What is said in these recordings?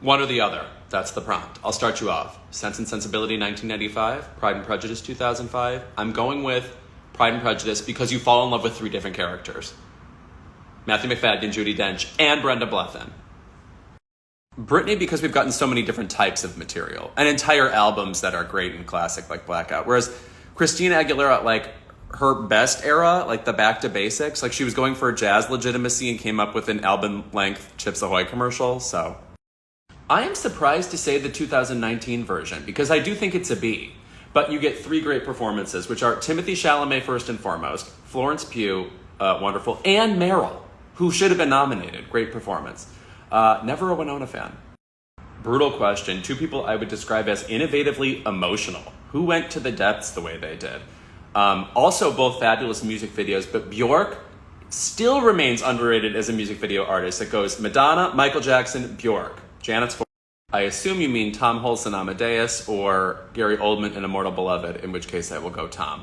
One or the other. That's the prompt. I'll start you off. Sense and Sensibility, 1995. Pride and Prejudice, 2005. I'm going with Pride and Prejudice because you fall in love with 3 different characters. Matthew McFadden, Judi Dench, and Brenda Blethyn. Britney, because we've gotten so many different types of material and entire albums that are great and classic, like Blackout. Whereas Christina Aguilera, like her best era, like the Back to Basics, like she was going for jazz legitimacy and came up with an album-length Chips Ahoy commercial. So I am surprised to say the 2019 version because I do think it's a B. But you get 3 great performances, which are Timothée Chalamet first and foremost, Florence Pugh, wonderful, and Meryl, who should have been nominated. Great performance. Never a Winona fan. Brutal question. 2 people I would describe as innovatively emotional. Who went to the depths the way they did? Also both fabulous music videos, but Bjork still remains underrated as a music video artist. It goes Madonna, Michael Jackson, Bjork. Janet's for. I assume you mean Tom Hulce in Amadeus or Gary Oldman in Immortal Beloved, in which case I will go Tom.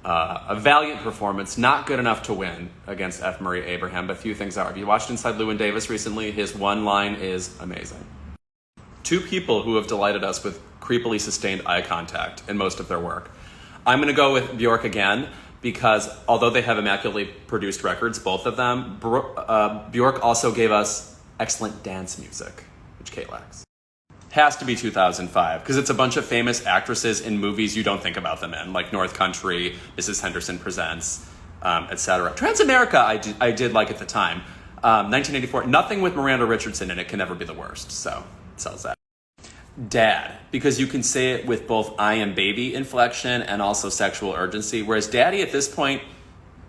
A valiant performance, not good enough to win against F. Murray Abraham, but few things are. Have you watched Inside Llewyn Davis recently? His one line is amazing. 2 people who have delighted us with creepily sustained eye contact in most of their work. I'm going to go with Bjork again because although they have immaculately produced records, both of them, Bjork also gave us excellent dance music, which Kate lacks. Has to be 2005 because it's a bunch of famous actresses in movies you don't think about them in, like North Country, Mrs. Henderson Presents, etc. Transamerica I did like at the time. 1984, nothing with Miranda Richardson in it can never be the worst, so it sells that. Dad, because you can say it with both I am baby inflection and also sexual urgency, whereas Daddy at this point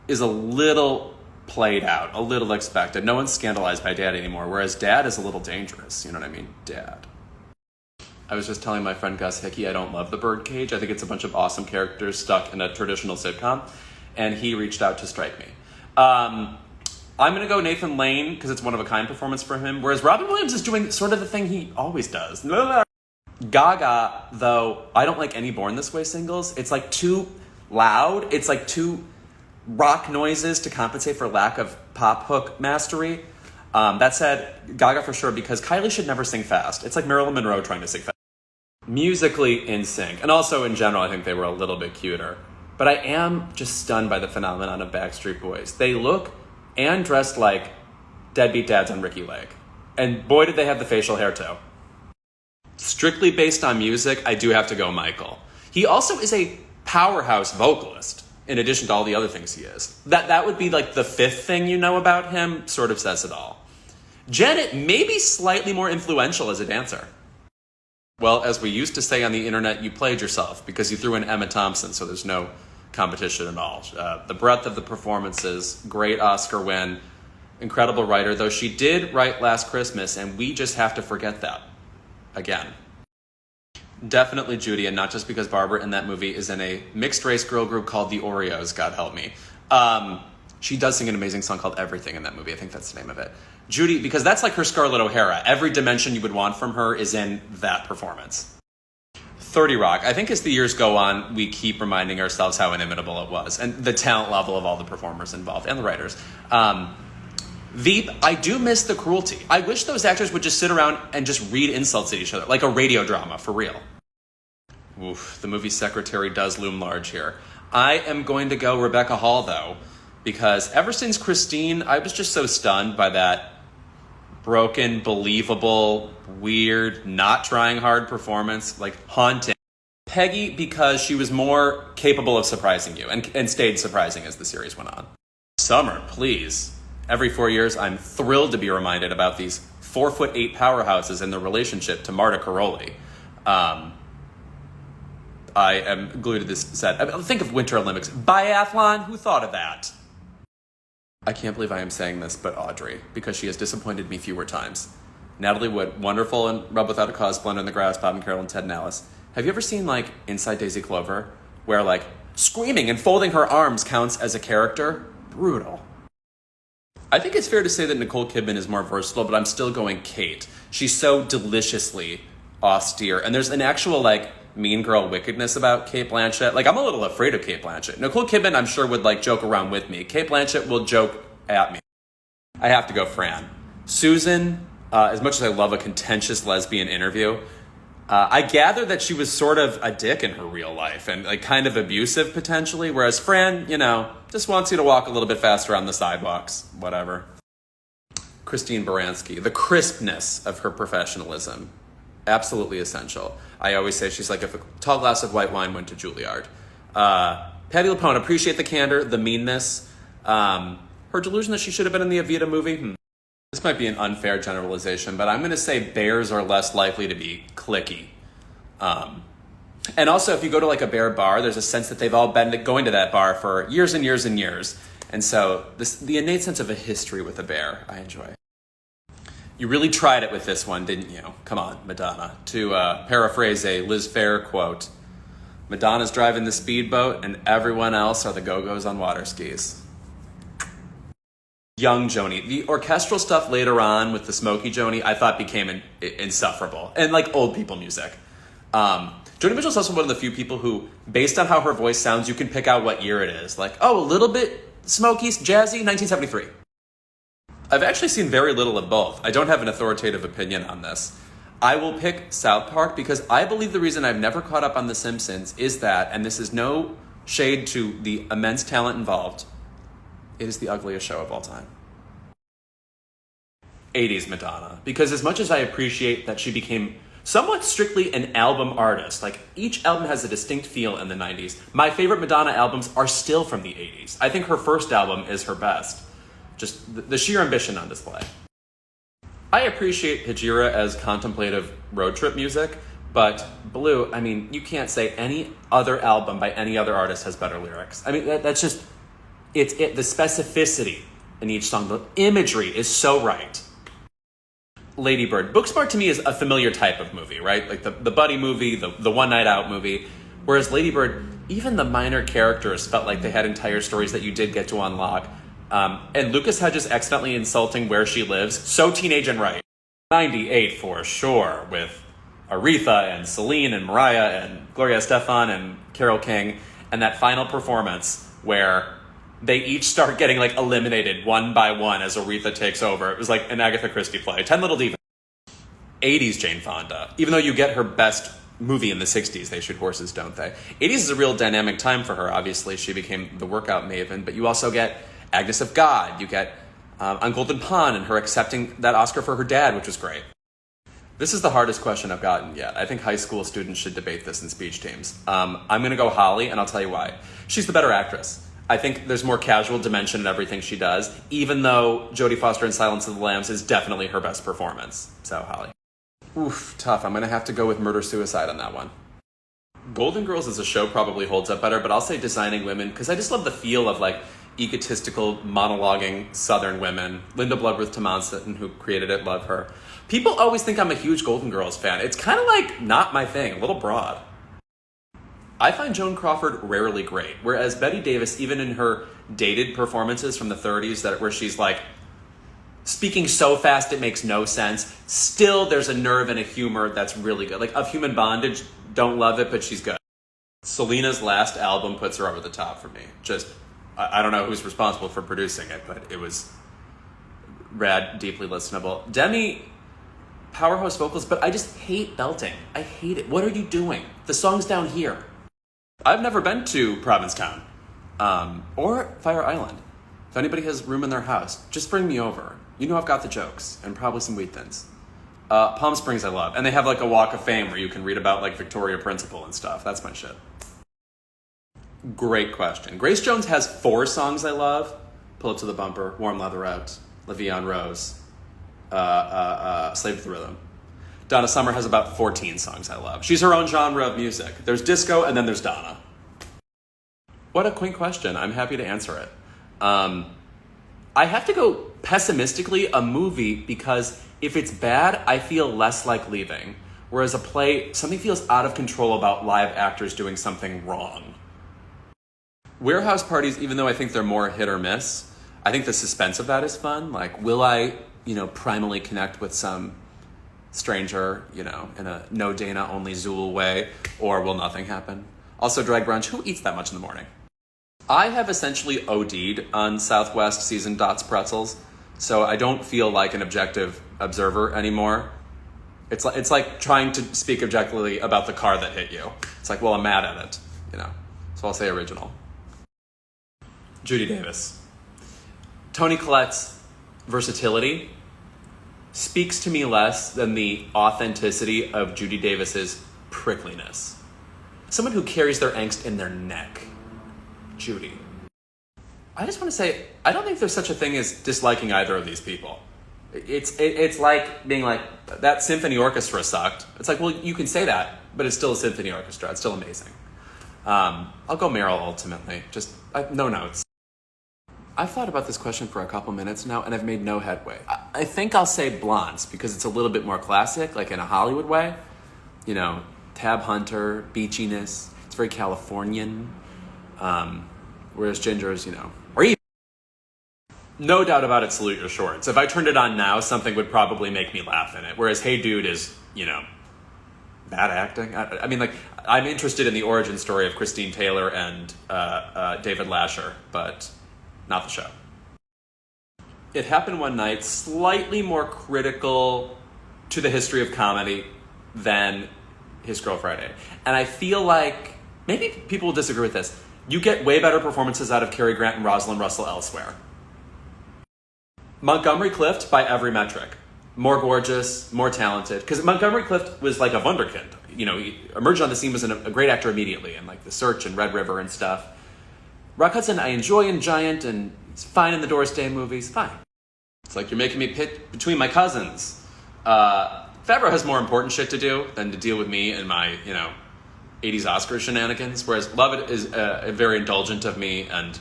is a little played out, a little expected. No one's scandalized by Dad anymore, whereas Dad is a little dangerous, you know what I mean? Dad. I was just telling my friend Gus Hickey I don't love The Birdcage. I think it's a bunch of awesome characters stuck in a traditional sitcom, and he reached out to strike me. I'm going to go Nathan Lane because it's one-of-a-kind performance for him, whereas Robin Williams is doing sort of the thing he always does. Gaga, though, I don't like any Born This Way singles. It's like too loud. It's like too rock noises to compensate for lack of pop hook mastery. That said, Gaga for sure, because Kylie should never sing fast. It's like Marilyn Monroe trying to sing fast. Musically in sync, and also in general, I think they were a little bit cuter. But I am just stunned by the phenomenon of Backstreet Boys. They look and dressed like deadbeat dads on Ricky Lake. And boy, did they have the facial hair too. Strictly based on music, I do have to go Michael. He also is a powerhouse vocalist, in addition to all the other things he is. That would be like the 5th thing you know about him, sort of says it all. Janet may be slightly more influential as a dancer. Well, as we used to say on the internet, you played yourself because you threw in Emma Thompson, so there's no competition at all. The breadth of the performances, great Oscar win, incredible writer, though she did write Last Christmas, and we just have to forget that. Again. Definitely Judy, and not just because Barbara in that movie is in a mixed-race girl group called the Oreos, God help me. She does sing an amazing song called Everything in that movie. I think that's the name of it. Judy, because that's like her Scarlett O'Hara. Every dimension you would want from her is in that performance. 30 Rock. I think as the years go on, we keep reminding ourselves how inimitable it was and the talent level of all the performers involved and the writers. Veep, I do miss the cruelty. I wish those actors would just sit around and just read insults at each other, like a radio drama, for real. Oof, the movie Secretary does loom large here. I am going to go Rebecca Hall, though, because ever since Christine, I was just so stunned by that broken, believable, weird, not trying hard performance, like haunting. Peggy, because she was more capable of surprising you and stayed surprising as the series went on. Summer, please. Every 4 years, I'm thrilled to be reminded about these 4'8" powerhouses and their relationship to Marta Caroli. I am glued to this set. Think of Winter Olympics. Biathlon? Who thought of that? I can't believe I am saying this, but Audrey, because she has disappointed me fewer times. Natalie Wood, wonderful and Rub Without a Cause, Splendor in the Grass, Bob and Carol, and Ted and Alice. Have you ever seen, like, Inside Daisy Clover, where, like, screaming and folding her arms counts as a character? Brutal. I think it's fair to say that Nicole Kidman is more versatile, but I'm still going Kate. She's so deliciously austere. And there's an actual, like, mean girl wickedness about Cate Blanchett. Like, I'm a little afraid of Cate Blanchett. Nicole Kidman, I'm sure, would, like, joke around with me. Cate Blanchett will joke at me. I have to go Fran. Susan, As much as I love a contentious lesbian interview, I gather that she was sort of a dick in her real life and like kind of abusive potentially, whereas Fran, just wants you to walk a little bit faster on the sidewalks, whatever. Christine Baranski, the crispness of her professionalism, absolutely essential. I always say she's like if a tall glass of white wine went to Juilliard. Patti LuPone, appreciate the candor, the meanness, her delusion that she should have been in the Evita movie. This might be an unfair generalization, but I'm going to say bears are less likely to be cliquey. And also, if you go to like a bear bar, there's a sense that they've all been going to that bar for years and years and years. And so the innate sense of a history with a bear, I enjoy. You really tried it with this one, didn't you? Come on, Madonna. To paraphrase a Liz Phair quote, Madonna's driving the speedboat and everyone else are the go-go's on water skis. Young Joni. The orchestral stuff later on with the smoky Joni, I thought became insufferable. And like old people music. Joni Mitchell's also one of the few people who, based on how her voice sounds, you can pick out what year it is. Like, oh, a little bit smoky, jazzy, 1973. I've actually seen very little of both. I don't have an authoritative opinion on this. I will pick South Park because I believe the reason I've never caught up on The Simpsons is that, and this is no shade to the immense talent involved, it is the ugliest show of all time. 80s Madonna. Because as much as I appreciate that she became somewhat strictly an album artist, like each album has a distinct feel in the 90s, my favorite Madonna albums are still from the 80s. I think her first album is her best. Just the sheer ambition on display. I appreciate Hejira as contemplative road trip music, but Blue, I mean, you can't say any other album by any other artist has better lyrics. I mean, that's just, the specificity in each song, the imagery is so right. Lady Bird. Booksmart to me is a familiar type of movie, right? Like the buddy movie, the one night out movie. Whereas Lady Bird, even the minor characters felt like they had entire stories that you did get to unlock. And Lucas Hedges accidentally insulting where she lives. So teenage and right. 98 for sure, with Aretha and Celine and Mariah and Gloria Estefan and Carole King. And that final performance where they each start getting like eliminated one by one as Aretha takes over. It was like an Agatha Christie play. 10 Little Divas. 80s Jane Fonda. Even though you get her best movie in the 60s, they shoot horses, don't they? 80s is a real dynamic time for her. Obviously, she became the workout maven, but you also get Agnes of God. You get on Golden Pond and her accepting that Oscar for her dad, which was great. This is the hardest question I've gotten yet. I think high school students should debate this in speech teams. I'm going to go Holly, and I'll tell you why. She's the better actress. I think there's more casual dimension in everything she does, even though Jodie Foster in Silence of the Lambs is definitely her best performance. So, Holly. Oof, tough. I'm going to have to go with Murder-Suicide on that one. Golden Girls as a show probably holds up better, but I'll say Designing Women, because I just love the feel of, like, egotistical, monologuing Southern women. Linda Bloodworth Tomlinson, who created it, love her. People always think I'm a huge Golden Girls fan. It's kind of like not my thing, a little broad. I find Joan Crawford rarely great, whereas Bette Davis, even in her dated performances from the 30s, where she's like speaking so fast it makes no sense, still there's a nerve and a humor that's really good. Like Of Human Bondage, don't love it, but she's good. Selena's last album puts her over the top for me. I don't know who's responsible for producing it, but it was rad, deeply listenable. Demi, powerhouse vocals, but I just hate belting. I hate it. What are you doing? The song's down here. I've never been to Provincetown or Fire Island. If anybody has room in their house, just bring me over. You know I've got the jokes and probably some wheat thins. Palm Springs I love. And they have like a walk of fame where you can read about like Victoria Principal and stuff. That's my shit. Great question. Grace Jones has 4 songs I love. Pull Up to the Bumper, Warm Leatherette, La Vie en Rose, Slave to the Rhythm. Donna Summer has about 14 songs I love. She's her own genre of music. There's disco, and then there's Donna. What a quaint question. I'm happy to answer it. I have to go pessimistically a movie because if it's bad, I feel less like leaving. Whereas a play, something feels out of control about live actors doing something wrong. Warehouse Parties, even though I think they're more hit or miss, I think the suspense of that is fun. Like, will I, primally connect with some stranger, in a no Dana, only Zool way, or will nothing happen? Also, drag brunch, who eats that much in the morning? I have essentially OD'd on Southwest seasoned Dots pretzels. So I don't feel like an objective observer anymore. It's like trying to speak objectively about the car that hit you. It's like, well, I'm mad at it, you know. So I'll say original. Judy Davis. Toni Collette's versatility speaks to me less than the authenticity of Judy Davis's prickliness. Someone who carries their angst in their neck. Judy. I just want to say, I don't think there's such a thing as disliking either of these people. It's like being like, that symphony orchestra sucked. It's like, well, you can say that, but it's still a symphony orchestra. It's still amazing. I'll go Meryl ultimately. No notes. I've thought about this question for a couple minutes now, and I've made no headway. I think I'll say Blondes, because it's a little bit more classic, like in a Hollywood way. You know, Tab Hunter, beachiness. It's very Californian. Whereas Ginger's, you know, or even. No doubt about it, Salute Your Shorts. If I turned it on now, something would probably make me laugh in it. Whereas Hey Dude is, you know, bad acting. I mean, like, I'm interested in the origin story of Christine Taylor and David Lasher, but not the show. It Happened One Night, slightly more critical to the history of comedy than His Girl Friday. And I feel like, maybe people will disagree with this, you get way better performances out of Cary Grant and Rosalind Russell elsewhere. Montgomery Clift, by every metric. More gorgeous, more talented. Because Montgomery Clift was like a wunderkind. You know, he emerged on the scene, was a great actor immediately, and like The Search and Red River and stuff. Rock Hudson, I enjoy in Giant, and he's fine in the Doris Day movies. Fine. It's like you're making me pit between my cousins. Favreau has more important shit to do than to deal with me and my, you know, 80s Oscar shenanigans, whereas Lovett is very indulgent of me and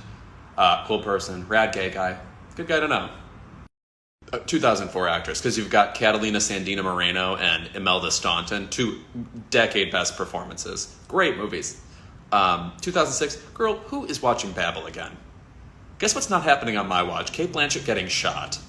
cool person, rad gay guy. Good guy to know. 2004 actress, because you've got Catalina Sandina Moreno and Imelda Staunton, two decade best performances. Great movies. 2006, girl, who is watching Babel again? Guess what's not happening on my watch? Cate Blanchett getting shot.